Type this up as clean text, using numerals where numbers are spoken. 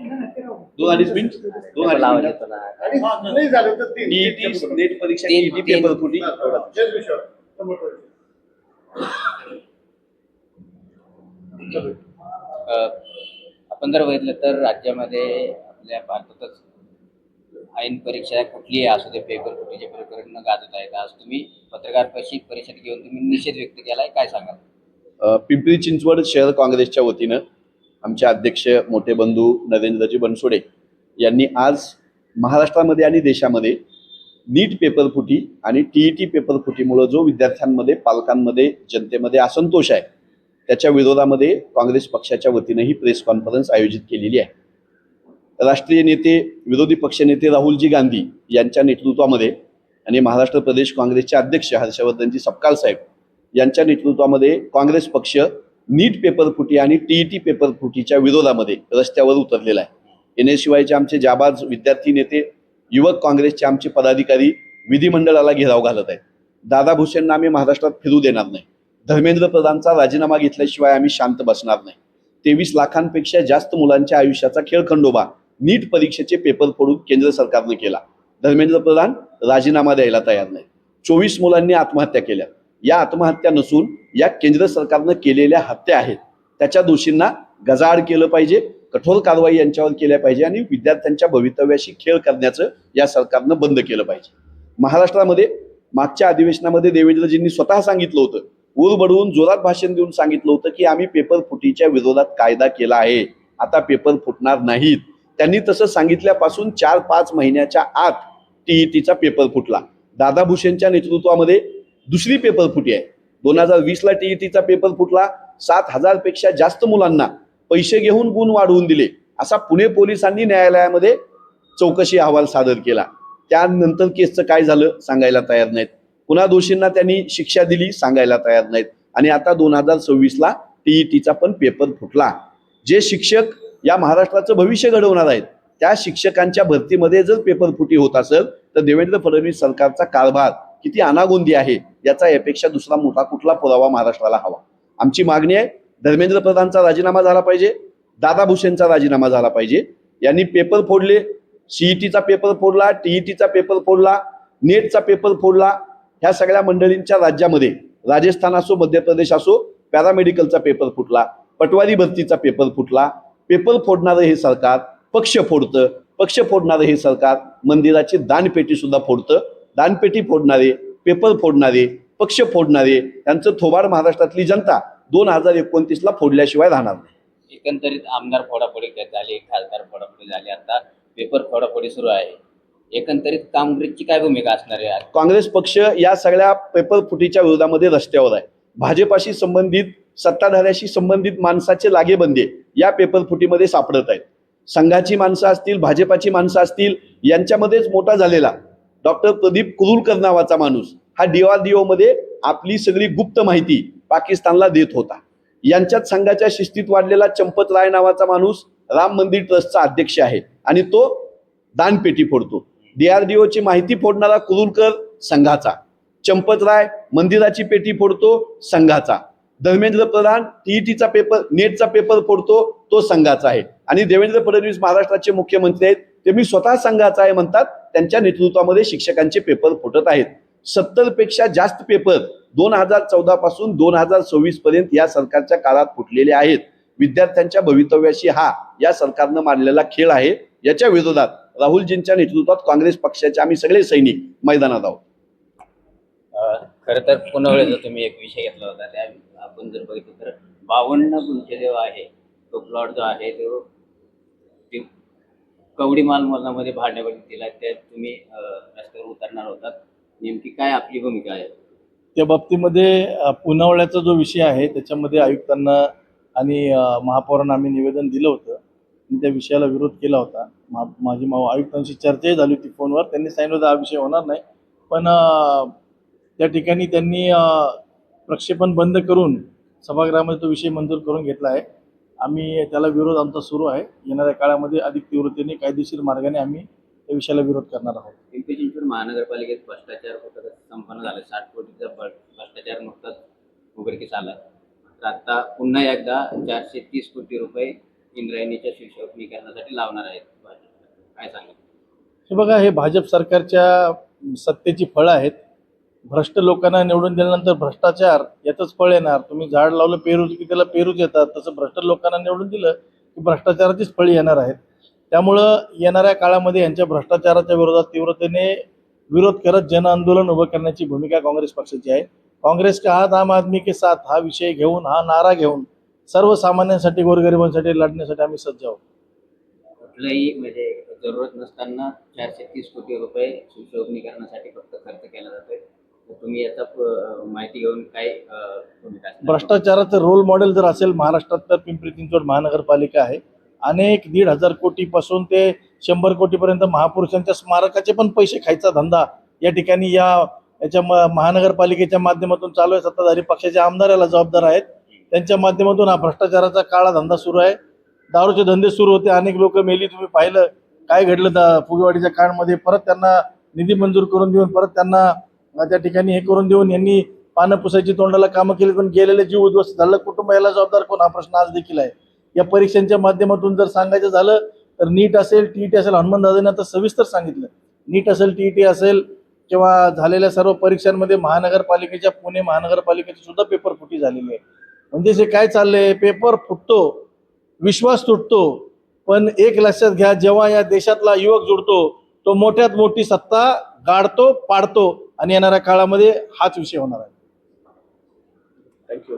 दोन अडीच मिनिट दोन अडीच लावले मिनिटात पण आहे. आणि नाही झालं तर तीन. टीईटी नेट परीक्षा तीन- टीईटी तीन- पेपर फुटी हेच विषय. समोर. आपण जर बघितलं तर राज्यामध्ये आपल्या भारतातच ऐन परीक्षा कुठलीही असू दे पेपर फुटीचे प्रकरण गाजत आहेत. आज तुम्ही पत्रकार परिषद घेऊन तुम्ही निषेध व्यक्त केलाय, काय सांगाल? पिंपरी चिंचवड शहर काँग्रेसच्या वतीनं आमचे अध्यक्ष मोठे बंधू नरेंद्रजी बनसोडे यांनी आज महाराष्ट्रामध्ये आणि देशामध्ये नीट पेपर फुटी आणि टीईटी पेपर फुटीमुळे जो विद्यार्थ्यांमध्ये पालकांमध्ये जनतेमध्ये असंतोष आहे त्याच्या विरोधामध्ये काँग्रेस पक्षाच्या वतीनं ही प्रेस कॉन्फरन्स आयोजित केलेली आहे. राष्ट्रीय नेते विरोधी पक्षनेते राहुलजी गांधी यांच्या नेतृत्वामध्ये आणि महाराष्ट्र प्रदेश काँग्रेसचे अध्यक्ष हर्षवर्धनजी सपकाळ साहेब यांच्या नेतृत्वामध्ये काँग्रेस पक्ष नीट पेपर फुटी आणि टीईटी पेपर फुटीच्या विरोधामध्ये रस्त्यावर उतरलेला आहे. येण्याशिवायचे आमचे जाबाज विद्यार्थी नेते युवक काँग्रेसचे आमचे पदाधिकारी विधिमंडळाला घेराव घालत आहेत. दादा भुसेंना आम्ही महाराष्ट्रात फिरू देणार नाही. धर्मेंद्र प्रधानचा राजीनामा घेतल्याशिवाय आम्ही शांत बसणार नाही. 23 लाखांपेक्षा जास्त मुलांच्या आयुष्याचा खेळखंडोबा नीट परीक्षेचे पेपर फोडून केंद्र सरकारने केला. धर्मेंद्र प्रधान राजीनामा द्यायला तयार नाही. 24 मुलांनी आत्महत्या केल्या. या आत्महत्या नसून या केंद्र सरकारनं केलेल्या हत्या आहेत. त्याच्या दोषींना गजाआड केलं पाहिजे, कठोर कारवाई यांच्यावर केल्या पाहिजे आणि विद्यार्थ्यांच्या भवितव्याशी खेळ करण्याचं या सरकारनं बंद केलं पाहिजे. महाराष्ट्रामध्ये मागच्या अधिवेशनामध्ये देवेंद्रजींनी स्वतः सांगितलं होतं, ऊर बडवून जोरात भाषण देऊन सांगितलं होतं की आम्ही पेपर फुटीच्या विरोधात कायदा केला आहे, आता पेपर फुटणार नाहीत. त्यांनी तसं सांगितल्यापासून 4-5 महिन्याच्या आत टीईटीचा पेपर फुटला. दादा भुसेंच्या नेतृत्वामध्ये दुसरी पेपर फुटी आहे. 2020ला टीईटीचा पेपर फुटला. 7,000 पेक्षा जास्त मुलांना पैसे घेऊन गुण वाढवून दिले असा पुणे पोलिसांनी न्यायालयामध्ये चौकशी अहवाल सादर केला. त्यानंतर केसचं काय झालं सांगायला तयार नाहीत. पुन्हा दोषींना त्यांनी शिक्षा दिली सांगायला तयार नाहीत. आणि आता 2026ला टीईटीचा पण पेपर फुटला. जे शिक्षक या महाराष्ट्राचं भविष्य घडवणार आहेत त्या शिक्षकांच्या भरतीमध्ये जर पेपर फुटी होत असेल तर देवेंद्र फडणवीस सरकारचा कारभार किती अनागोंदी आहे याचा यापेक्षा दुसरा मोठा कुठला पुरावा महाराष्ट्राला हवा. आमची मागणी आहे, धर्मेंद्र प्रधानचा राजीनामा झाला पाहिजे, दादा भुसेंचा राजीनामा झाला पाहिजे. यांनी पेपर फोडले, सीईटीचा पेपर फोडला, टीईटीचा पेपर फोडला, नेटचा पेपर फोडला. ह्या सगळ्या मंडळींच्या राज्यामध्ये राजस्थान असो, मध्य प्रदेश असो, पॅरामेडिकलचा पेपर फुटला, पटवारी भरतीचा पेपर फुटला. पेपर फोडणारं हे सरकार पक्ष फोडतं, पक्ष फोडणारं हे सरकार मंदिराची दानपेटी सुद्धा फोडतं. दानपेटी फोडणारे, पेपर फोडणारे, पक्ष फोडणारे त्यांचं थोबाड महाराष्ट्रातली जनता 2029ला फोडल्याशिवाय राहणार नाही. एकंदरीत आमदार फोडाफोडी झाली, खासदार फोडाफोडी झाली, आता पेपर फोडाफोडी सुरू आहे. एकंदरीत काँग्रेसची काय भूमिका असणार आहे? काँग्रेस पक्ष या सगळ्या पेपर फुटीच्या विरोधामध्ये रस्त्यावर आहे. भाजपाशी संबंधित, सत्ताधाऱ्याशी संबंधित माणसाचे लागेबंदे या पेपर फुटीमध्ये सापडत आहेत. संघाची माणसं असतील, भाजपाची माणसं असतील, यांच्यामध्येच मोठा झालेला डॉक्टर प्रदीप कुरुलकर नावाचा माणूस हा DRDO मध्ये आपली सगळी गुप्त माहिती पाकिस्तानला देत होता. यांच्यात संघाच्या शिस्तीत वाढलेला चंपत राय नावाचा माणूस राम मंदिर ट्रस्टचा अध्यक्ष आहे आणि तो दानपेटी फोडतो. DRDOची माहिती फोडणारा कुरुलकर संघाचा, चंपत राय मंदिराची पेटी फोडतो संघाचा, धर्मेंद्र प्रधान टीईटीचा पेपर, नेटचा पेपर फोडतो तो संघाचा आहे. आणि देवेंद्र फडणवीस महाराष्ट्राचे मुख्यमंत्री आहेत ते मी स्वतः संघाचा आहे म्हणतात. त्यांच्या नेतृत्वामध्ये शिक्षकांचे पेपर फुटत आहेत. 70 पेक्षा जास्त पेपर 2014 पासून 2026 पर्यंत या सरकारच्या काळात फुटलेले आहेत. विद्यार्थ्यांच्या भवितव्याशी हा या सरकारनं मांडलेला खेळ आहे. याच्या विरोधात राहुलजींच्या नेतृत्वात काँग्रेस पक्षाचे आम्ही सगळे सैनिक मैदानात आहोत. खरं तर पुनवळीचा तुम्ही एक विषय घेतला होता, त्या आपण जर बघितलं तर 52 गुंठे जो आहे तो प्लॉट जो आहे तो कवडी मालमत्तामध्ये भाड्यावरती दिला, त्यात तुम्ही रस्त्यावर उतरणार होतात. नेमकी काय आपली भूमिका आहे त्या बाबतीमध्ये? पुनवळ्याचा जो विषय आहे त्याच्यामध्ये आयुक्तांना आणि महापौरांना आम्ही निवेदन दिलं होतं आणि त्या विषयाला विरोध केला होता. माझी आयुक्तांशी चर्चाही झाली होती फोनवर. त्यांनी सांगितलं होतं हा विषय होणार नाही, पण त्या ठिकाणी त्यांनी प्रक्षेपण बंद करून सभागृहामध्ये तो विषय मंजूर करून घेतला आहे. आम्ही त्याला विरोध आमचा सुरू आहे. येणाऱ्या काळामध्ये अधिक तीव्रतेने कायदेशीर मार्गाने आम्ही त्या विषयाला विरोध करणार आहोत. पिंपरी चिंचवड महानगरपालिकेत भ्रष्टाचार संपन्न झाला. 60 कोटीचा भ्रष्टाचार नुकताच उघडकीस आला. तर आता पुन्हा एकदा 430 कोटी रुपये इंद्रायणीच्या शिवशोभनीकरणासाठी लावणार आहेत भाजप. काय सांगा? हे बघा, हे भाजप सरकारच्या सत्तेची फळं आहेत. भ्रष्ट लोकांना निवडून दिल्यानंतर भ्रष्टाचार याचंच फळ येणार. तुम्ही झाड लावलं पेरू की त्याला पेरूच येतात, तसं भ्रष्ट लोकांना निवडून दिलं की भ्रष्टाचाराचीच फळी येणार आहेत. त्यामुळं येणाऱ्या काळामध्ये यांच्या भ्रष्टाचाराच्या विरोधात तीव्रतेने विरोध करत जन आंदोलन उभं करण्याची भूमिका काँग्रेस पक्षाची आहे. काँग्रेस का हात आम आदमी के साथ हा विषय घेऊन, हा नारा घेऊन सर्वसामान्यांसाठी, गोरगरिबांसाठी लढण्यासाठी आम्ही सज्ज आहोत. कुठलंही म्हणजे जरूरत नसताना 430 कोटी रुपये शिवशोभनीकरणासाठी फक्त खर्च केला जातोय. तर तुम्ही याचा माहिती घेऊन काय भूमिका असणार? भ्रष्टाचाराचं रोल मॉडेल जर असेल महाराष्ट्रात तर पिंपरी चिंचवड महानगरपालिका आहे. अनेक 1,500 कोटीपासून ते 100 कोटीपर्यंत महापुरुषांच्या स्मारकाचे पण पैसे खायचा धंदा या ठिकाणी याच्या महानगरपालिकेच्या माध्यमातून चालू आहे. सत्ताधारी पक्षाचे आमदार याला जबाबदार आहेत. त्यांच्या माध्यमातून हा भ्रष्टाचाराचा काळा धंदा सुरू आहे. दारूचे धंदे सुरू होते, अनेक लोक मेली. तुम्ही पाहिलं काय घडलं फुगेवाडीच्या काळामध्ये. परत त्यांना निधी मंजूर करून देऊन, परत त्यांना त्या ठिकाणी हे करून देऊन यांनी पानं पुसायची तोंडाला कामं केली, पण गेलेले जीव उद्ध्वस्त झालं. कुटुंब याला जबाबदार कोण, हा प्रश्न आज देखील आहे. या परीक्षांच्या माध्यमातून जर सांगायचं झालं तर नीट असेल, टीईटी असेल, हनुमंतदादांनी आता सविस्तर सांगितलं. नीट असेल, टीईटी असेल किंवा झालेल्या सर्व परीक्षांमध्ये महानगरपालिकेच्या, पुणे महानगरपालिकेची सुद्धा पेपर फुटी झालेली आहे. म्हणजे जे काय चाललंय, पेपर फुटतो, विश्वास तुटतो, पण एक लक्षात घ्या, जेव्हा या देशातला युवक जुडतो तो मोठ्यात मोठी सत्ता गाडतो, पाडतो आणि येणाऱ्या काळामध्ये हाच विषय होणार आहे. थँक्यू.